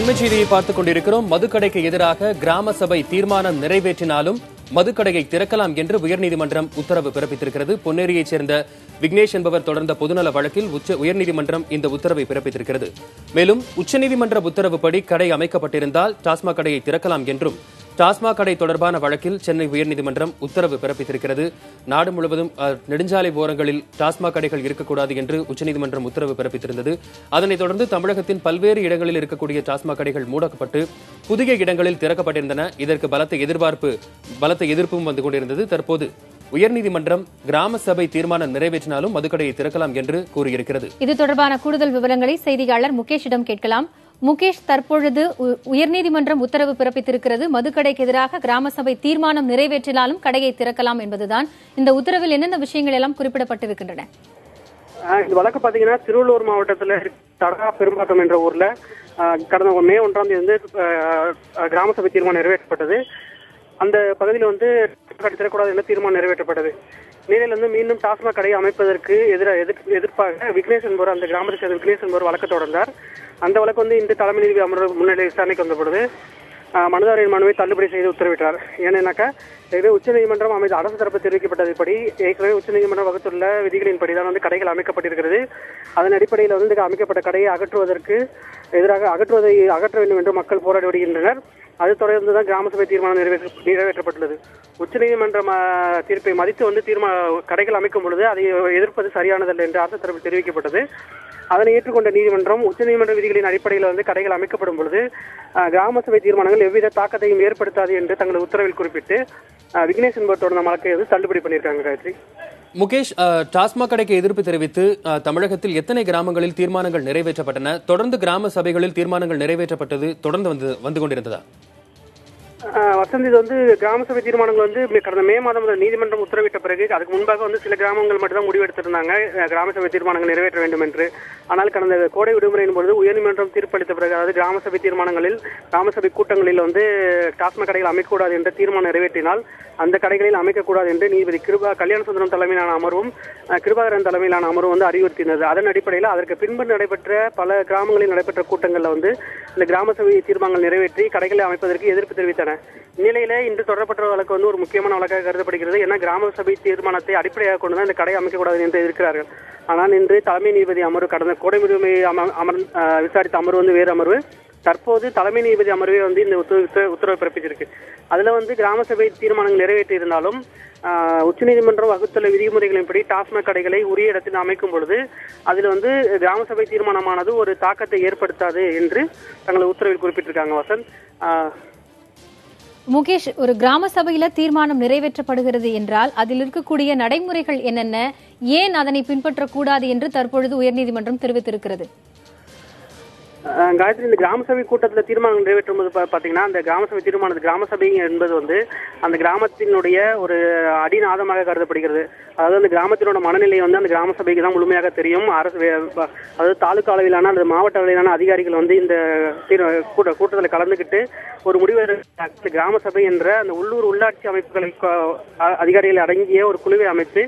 அண்மை செய்தியை பார்த்துக் கொண்டிருக்கிறோம். மதுக்கடைக்கு எதிராக கிராம சபை தீர்மானம் நிறைவேற்றினாலும் மதுக்கடையை திறக்கலாம் என்று உயர்நீதிமன்றம் உத்தரவு பிறப்பித்திருக்கிறது. பொன்னேரியைச் சேர்ந்த விக்னேஷ் என்பவர் தொடர்ந்த பொதுநல வழக்கில் உயர்நீதிமன்றம் இந்த உத்தரவை பிறப்பித்திருக்கிறது. மேலும் உச்சநீதிமன்ற உத்தரவுப்படி கடை அமைக்கப்பட்டிருந்தால் டாஸ்மாக் கடையை திறக்கலாம் என்றும் டாஸ்மாக் கடை தொடர்பான வழக்கில் சென்னை உயர்நீதிமன்றம் உத்தரவு பிறப்பித்திருக்கிறது. நாடு முழுவதும் நெடுஞ்சாலை ஓரங்களில் டாஸ்மாக் கடைகள் இருக்கக்கூடாது என்று உச்சநீதிமன்றம் உத்தரவு பிறப்பித்திருந்தது. அதனைத் தொடர்ந்து தமிழகத்தின் பல்வேறு இடங்களில் இருக்கக்கூடிய டாஸ்மாக் கடைகள் மூடப்பட்டு புதிய இடங்களில் திறக்கப்பட்டிருந்தன. இதற்கு பலத்த எதிர்ப்பும் வந்து கொண்டிருந்தது. தற்போது உயர்நீதிமன்றம் கிராம சபை தீர்மானம் நிறைவேற்றினாலும் மதுக்கடையை திறக்கலாம் என்று கூறியிருக்கிறது. இது தொடர்பான கூடுதல் விவரங்களை செய்தியாளர் முகேஷிடம் கேட்கலாம். முகேஷ், தற்பொழுது உயர்நீதிமன்றம் உத்தரவு பிறப்பித்திருக்கிறது. மதுக்கடைக்கு எதிராக கிராம சபை தீர்மானம் நிறைவேற்றினாலும் கடையை திறக்கலாம் என்பதுதான். இந்த உத்தரவில் என்னென்ன விஷயங்கள் எல்லாம் குறிப்பிடப்பட்டிருக்கின்றன? இந்த வழக்கு பாத்தீங்கன்னா திருவள்ளூர் மாவட்டத்தில் தடகா பெரும்பாக்கம் என்ற ஊர்ல கடந்த மே 1ஆம் தேதி வந்து கிராம சபை தீர்மானம் நிறைவேற்றப்பட்டது. அந்த பகுதியில் வந்து திறக்கூடாது என்ற தீர்மானம் நிறைவேற்றப்பட்டது. நிலையில் வந்து மீண்டும் டாஸ்மாக் கடையை அமைப்பதற்கு எதிர்ப்பாக விக்னேஷ் என்பவர், அந்த கிராமத்தை சேர்ந்த விக்னேஷ் என்பவர் வழக்கு தொடர்ந்தார். அந்த வழக்கு வந்து இன்று தலைமை நீதிபதி அமர்வு முன்னிலை விசாரணைக்கு வந்தபொழுது மனுதாரரின் மனுவை தள்ளுபடி செய்து உத்தரவிட்டார். ஏனெனாக்கா உச்சநீதிமன்றம் அரசு தரப்பு தெரிவிக்கப்பட்டதுபடி ஏற்கனவே உச்சநீதிமன்றம் வகுத்துள்ள விதிகளின்படிதான் வந்து கடைகள் அமைக்கப்பட்டிருக்கிறது. அதன் அடிப்படையில் வந்து அமைக்கப்பட்ட கடையை அகற்ற வேண்டும் என்று மக்கள் போராடி வருகின்றனர். அது தொடர்ந்துதான் கிராம சபை தீர்மானம் நிறைவேற்றப்பட்டுள்ளது. உச்சநீதிமன்ற தீர்ப்பை மதித்து வந்து கடைகள் அமைக்கும் பொழுது அதை எதிர்ப்பது சரியானதல்ல என்று அரசு தரப்பில் தெரிவிக்கப்பட்டது. அதனை ஏற்றுக்கொண்ட நீதிமன்றம் உச்சநீதிமன்ற விதிகளின் அடிப்படையில் வந்து கடைகள் அமைக்கப்படும் பொழுது கிராம சபை தீர்மானங்கள் எவ்வித தாக்கத்தையும் ஏற்படுத்தாது என்று தங்களது உத்தரவில் குறிப்பிட்டு விக்னேஷ் என்பவர் தொடர்ந்த வழக்கை வந்து தள்ளுபடி பண்ணியிருக்காங்க. காயத்ரி, முகேஷ், டாஸ்மாக் கடைக்கு எதிர்ப்பு தெரிவித்து தமிழகத்தில் எத்தனை கிராமங்களில் தீர்மானங்கள் நிறைவேற்றப்பட்டன? தொடர்ந்து கிராம சபைகளில் தீர்மானங்கள் நிறைவேற்றப்பட்டது தொடர்ந்து வந்து கொண்டிருந்ததா? வசந்த், இது வந்து கிராம சபை தீர்மானங்கள் வந்து கடந்த மே மாதம் நீதிமன்றம் உத்தரவிட்ட பிறகு அதுக்கு முன்பாக வந்து சில கிராமங்கள் மட்டும்தான் முடிவெடுத்திருந்தாங்க கிராம சபை தீர்மானங்கள் நிறைவேற்ற வேண்டும் என்று. ஆனால் கடந்த கோடை விடுமுறையின் பொழுது உயர்நீதிமன்றம் தீர்ப்பளித்த பிறகு, அதாவது கிராம சபை தீர்மானங்களில் கிராம சபை கூட்டங்களில் வந்து டாஸ்மாக் கடைகள் அமைக்கக்கூடாது என்ற தீர்மானம் நிறைவேற்றினால் அந்த கடைகளில் அமைக்கக்கூடாது என்று நீதிபதி கல்யாணசுந்தரம் தலைமையிலான அமர்வும் கிருபாகரன் தலைமையிலான அமர்வும் வந்து அறிவுறுத்தினது. அதன் அடிப்படையில் அதற்கு பின்பு நடைபெற்ற பல கிராமங்களில் நடைபெற்ற கூட்டங்களில் வந்து இந்த கிராம சபை தீர்மானங்கள் நிறைவேற்றி கடைகளை அமைப்பதற்கு எதிர்ப்பு தெரிவித்தன. இந்நிலையில இன்று தொடரப்பட்ட வழக்கு வந்து ஒரு முக்கியமான வழக்காக கருதப்படுகிறது. ஏன்னா கிராம சபை தீர்மானத்தை அடிப்படையாக கொண்டுதான் இந்த கடை அமைக்கக்கூடாது என்று எதிர்க்கிறார்கள். ஆனால் இன்று தலைமை நீதிபதி அமர்வு, கடந்த கோடை விடுமுறை விசாரித்த அமர்வு வந்து வேறு அமர்வு, தற்போது தலைமை நீதிபதி அமர்வே வந்து இந்த உத்தரவை பிறப்பிச்சிருக்கு. அதுல வந்து கிராம சபை தீர்மானங்கள் நிறைவேற்றி இருந்தாலும் உச்சநீதிமன்றம் வகுத்துள்ள விதிமுறைகளின்படி டாஸ்மாக் கடைகளை உரிய இடத்தில் அமைக்கும் பொழுது அதில் வந்து கிராம சபை தீர்மானமானது ஒரு தாக்கத்தை ஏற்படுத்தாது என்று தங்களது உத்தரவில் குறிப்பிட்டிருக்காங்க. வசந்த், முகேஷ், ஒரு கிராம சபையில தீர்மானம் நிறைவேற்றப்படுகிறது என்றால் அதில் இருக்கக்கூடிய நடைமுறைகள் என்னென்ன, ஏன் அதனை பின்பற்றக்கூடாது என்று தற்பொழுது உயர்நீதிமன்றம் தெரிவித்திருக்கிறது? காயத்ரி, இந்த கிராம சபை கூட்டத்தில் தீர்மானம் நிறைவேற்றும் போது பாத்தீங்கன்னா அந்த கிராம சபை கிராம சபை என்பது வந்து அந்த கிராமத்தினுடைய ஒரு அடிநாதமாக கருதப்படுகிறது. அதாவது அந்த கிராமத்தினோட மனநிலை வந்து அந்த கிராம சபைக்கு தான் முழுமையாக தெரியும். அதாவது தாலுகா அளவிலான அந்த மாவட்ட அளவிலான அதிகாரிகள் வந்து இந்த கூட்டத்தில் கலந்துகிட்டு ஒரு முடிவு கிராம சபை என்ற அந்த உள்ளாட்சி அமைப்புகளை அதிகாரிகள் அடங்கிய ஒரு குழுவை அமைத்து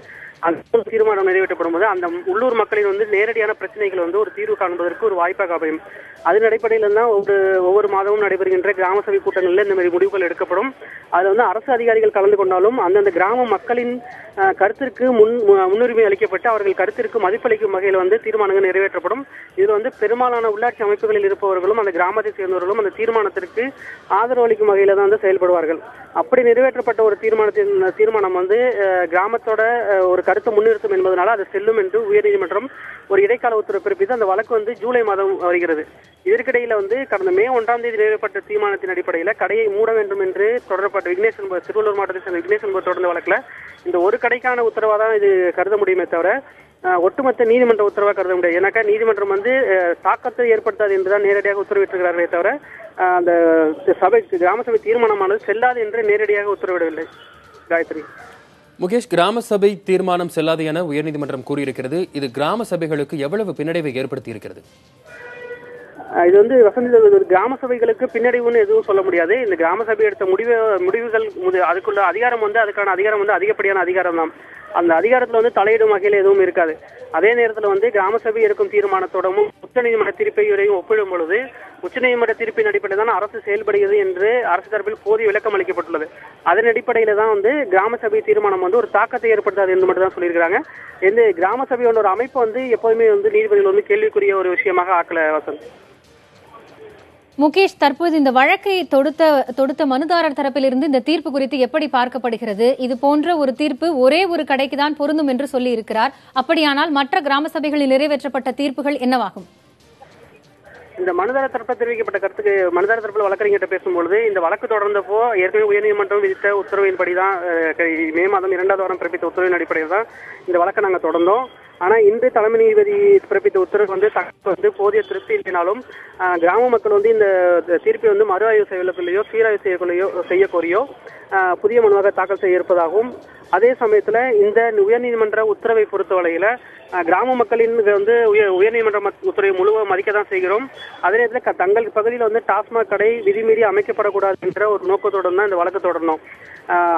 அந்த தீர்மானம் நிறைவேற்றப்படும் போது அந்த உள்ளூர் மக்களின் வந்து நேரடியான பிரச்சனைகள் வந்து ஒரு தீர்வு காண்பதற்கு ஒரு வாய்ப்பாக அமையும். அதன் அடிப்படையில் தான் ஒவ்வொரு மாதமும் நடைபெறுகின்ற கிராம சபை கூட்டங்களில் இந்த மாதிரி முடிவுகள் எடுக்கப்படும். அதுல வந்து அரசு அதிகாரிகள் கலந்து கொண்டாலும் அந்தந்த கிராம மக்களின் கருத்திற்கு முன்னுரிமை அளிக்கப்பட்டு அவர்கள் கருத்திற்கு மதிப்பளிக்கும் வகையில் வந்து தீர்மானங்கள் நிறைவேற்றப்படும். இதுல வந்து பெரும்பாலான உள்ளாட்சி அமைப்புகளில் இருப்பவர்களும் அந்த கிராமத்தை சேர்ந்தவர்களும் அந்த தீர்மானத்திற்கு ஆதரவு அளிக்கும் வகையில தான் வந்து செயல்படுவார்கள். அப்படி நிறைவேற்றப்பட்ட ஒரு தீர்மானம் வந்து கிராமத்தோட ஒரு கருத்தை முன்னிறுத்தும் என்பதனால அது செல்லும் என்று உயர்நீதிமன்றம் ஒரு இடைக்கால உத்தரவு பிறப்பித்து அந்த வழக்கு வந்து ஜூலை மாதம் வருகிறது. இதற்கிடையில வந்து கடந்த மே 1ஆம் தேதி நிறைவேற்றப்பட்ட தீர்மானத்தின் அடிப்படையில் கடையை மூட வேண்டும் என்று தொடரப்பட்ட திருவள்ளூர் மாவட்டத்தை சேர்ந்த விக்னேஷ் என்பவர் தொடர்ந்த வழக்குல இந்த ஒரு கடைக்கான உத்தரவாக தான் இது கருத முடியுமே தவிர ஒட்டுமொத்த நீதிமன்ற உத்தரவாக கருத முடியாது. ஏன்னாக்கா நீதிமன்றம் வந்து தாக்கத்தை ஏற்படுத்தாது என்றுதான் நேரடியாக உத்தரவிட்டிருக்கிறார்களே தவிர அந்த கிராம சபை தீர்மானமானது செல்லாது என்று நேரடியாக உத்தரவிடவில்லை. காயத்ரி, முகேஷ், கிராம சபை தீர்மானம் செல்லாது என உயர்நீதிமன்றம் கூறியிருக்கிறது. இது கிராம சபைகளுக்கு எவ்வளவு பின்னடைவை ஏற்படுத்தி இருக்கிறது? இது வந்து வசந்த், கிராம சபைகளுக்கு பின்னடைவுன்னு எதுவும் சொல்ல முடியாது. இந்த கிராம சபை எடுத்த முடிவுகள் அதுக்குள்ள அதிகாரம் வந்து அதுக்கான அதிகாரம் வந்து அதிகப்படியான அதிகாரம் தான். அந்த அதிகாரத்துல வந்து தலையிடும் வகையில் எதுவும் இருக்காது. அதே நேரத்தில் வந்து கிராம சபை எடுக்கும் தீர்மானத்தோடும் உச்சநீதிமன்ற தீர்ப்பையும் ஒப்பிடும் பொழுது உச்சநீதிமன்ற தீர்ப்பின் அடிப்படையில் தான் அரசு செயல்படுகிறது என்று அரசு தரப்பில் போதிய விளக்கம் அளிக்கப்பட்டுள்ளது. அதன் அடிப்படையில தான் வந்து கிராம சபை தீர்மானம் வந்து ஒரு தாக்கத்தை ஏற்படுத்தாது என்று மட்டும் தான் சொல்லியிருக்காங்க. இந்த கிராம சபையோட ஒரு அமைப்பு வந்து எப்போதுமே வந்து நீதிபதிகள் வந்து கேள்விக்குரிய ஒரு விஷயமாக ஆக்கல. வசந்த், முகேஷ், தற்போது இந்த வழக்கை தொடுத்த மனுதாரர் தரப்பிலிருந்து இந்த தீர்ப்பு குறித்து எப்படி பார்க்கப்படுகிறது? இது போன்ற ஒரு தீர்ப்பு ஒரே ஒரு கடைக்கு தான் பொருந்தும் என்று சொல்லி இருக்கிறார். அப்படியானால் மற்ற கிராம சபைகளில் நிறைவேற்றப்பட்ட தீர்ப்புகள் என்னவாகும்? இந்த மனுதாரர் தரப்பில் தெரிவிக்கப்பட்ட கருத்துக்கு மனுதாரர் தரப்பில் வழக்கறிஞர்கிட்ட பேசும்பொழுது இந்த வழக்கு தொடர்ந்தப்போ ஏற்கனவே உயர்நீதிமன்றம் விதித்த உத்தரவின்படிதான் மே மாதம் 2வது வாரம் பிறப்பித்த உத்தரவின் அடிப்படையில் தான் இந்த வழக்கை நாங்கள் தொடர்ந்தோம். ஆனா இன்று தலைமை நீதிபதி பிறப்பித்த உத்தரவு வந்து போதிய திருப்தி இல்லைனாலும் கிராம மக்கள் வந்து இந்த தீர்ப்பை வந்து மறு ஆய்வு செய்யலையோ சீராய்வு செய்ய கோரியோ புதிய மனுவாக தாக்கல் செய்ய இருப்பதாகவும், அதே சமயத்துல இந்த உயர்நீதிமன்ற உத்தரவை பொறுத்தவரையில கிராம மக்களின் வந்து உயர்நீதிமன்ற உத்தரவை முழுவதும் மதிக்க தான் செய்கிறோம். அதே நேரத்தில் தங்கள் பகுதியில் வந்து டாஸ்மாக் கடை விதிமீறி அமைக்கப்படக்கூடாது என்ற ஒரு நோக்கத்துடன் தான் இந்த வழக்கு தொடரணும்.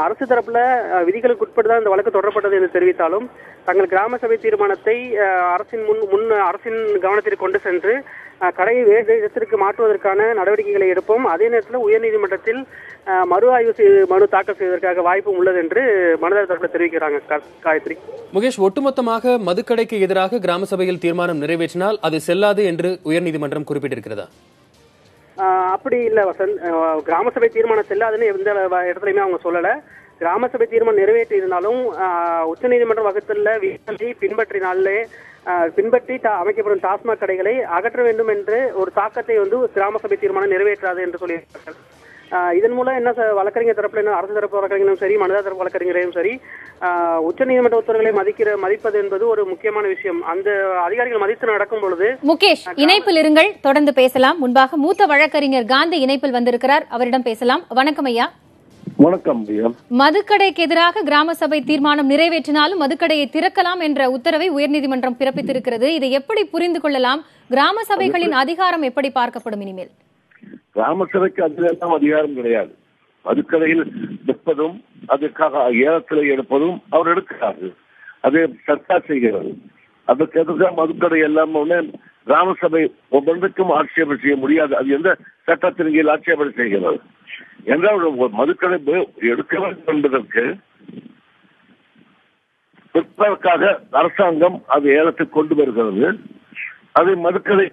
அரசு தரப்புல விதிகளுக்கு உட்பட்டுதான் இந்த வழக்கு தொடரப்பட்டது என்று தெரிவித்தாலும் தங்கள் கிராம சபை தீர்மானத்தை அரசின் கவனத்திற்கு கொண்டு சென்று கடையை வேறு இடத்திற்கு மாற்றுவதற்கான நடவடிக்கைகளை எடுப்போம். அதே நேரத்தில் உயர்நீதிமன்றத்தில் மறு ஆய்வு மனு தாக்கல் செய்வதற்காக வாய்ப்பும் உள்ளது என்று மனுதாரர் தரப்பில் தெரிவிக்கிறாங்க. காயத்ரி, முகேஷ், ஒட்டுமொத்தமாக மதுக்கடைக்கு எதிராக கிராம சபையில் தீர்மானம் நிறைவேற்றினால் அது செல்லாது என்று உயர்நீதிமன்றம் குறிப்பிட்டிருக்கிறதா? அப்படி இல்ல வசந்த், கிராம சபை தீர்மானம் செல்லாதுன்னு எந்த இடத்துலயுமே அவங்க சொல்லல. கிராம சபை தீர்மானம் நிறைவேற்றி இருந்தாலும் உச்சநீதிமன்றம் வகுத்துள்ள விதிகளை பின்பற்றி அமைக்கப்படும் டாஸ்மாக் கடைகளை அகற்ற வேண்டும் என்று ஒரு தாக்கத்தை வந்து கிராம சபை தீர்மானம் நிறைவேற்றாது என்று சொல்லியிருக்கிறார்கள். இதன் மூலம் என்ன வழக்கறிஞர் தரப்புல என்ன அரசு தரப்பு வழக்கறிஞரும் சரி மனித தரப்பு வழக்கறிஞரையும் சரி உச்சநீதிமன்ற உத்தரவுகளை மதிப்பது என்பது ஒரு முக்கியமான விஷயம். அந்த அதிகாரிகள் மதித்து நடக்கும் பொழுது. முகேஷ், இணைப்பில் இருங்கள், தொடர்ந்து பேசலாம். முன்பாக மூத்த வழக்கறிஞர் காந்தி இணைப்பில் வந்திருக்கிறார், அவரிடம் பேசலாம். வணக்கம் ஐயா. வணக்கம். மதுக்கடைக்கு எதிராக கிராம சபை தீர்மானம் நிறைவேற்றினாலும் மதுக்கடையை திறக்கலாம் என்ற உத்தரவை உயர்நீதிமன்றம் பிறப்பித்திருக்கிறது. இதை எப்படி புரிந்து கொள்ளலாம்? கிராம சபைகளின் அதிகாரம் எப்படி பார்க்கப்படும் இனிமேல்? கிராம சபைக்கு அதிலெல்லாம் அதிகாரம் கிடையாது. மதுக்கடையில் விற்பதும் அதுக்காக ஏலத்தில் எடுப்பதும் அவர் எடுக்கிறார்கள். அது சர்க்கார் செய்கிறது. அதற்கு எதிராக மதுக்கடை எல்லாம் கிராம சபை ஒவ்வொன்றுக்கும் ஆட்சேபனை செய்ய முடியாது. அது எந்த சட்டத்தின் கீழ் ஆட்சேபனை செய்கிறது என்றால் மதுக்கடை எடுக்க வேண்டும் என்பதற்கு விற்பதற்காக அரசாங்கம் அது ஏலத்துக்கு கொண்டு வருகிறது. அதை மதுக்கடை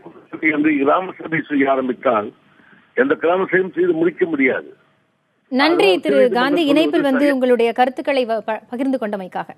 என்று கிராம சபை செய்ய ஆரம்பித்தால் எந்த கிராம சபையும் செய்து முடிக்க முடியாது. நன்றி திரு காந்தி, இணைப்பில் வந்து உங்களுடைய கருத்துக்களை பகிர்ந்து கொண்டமைக்காக.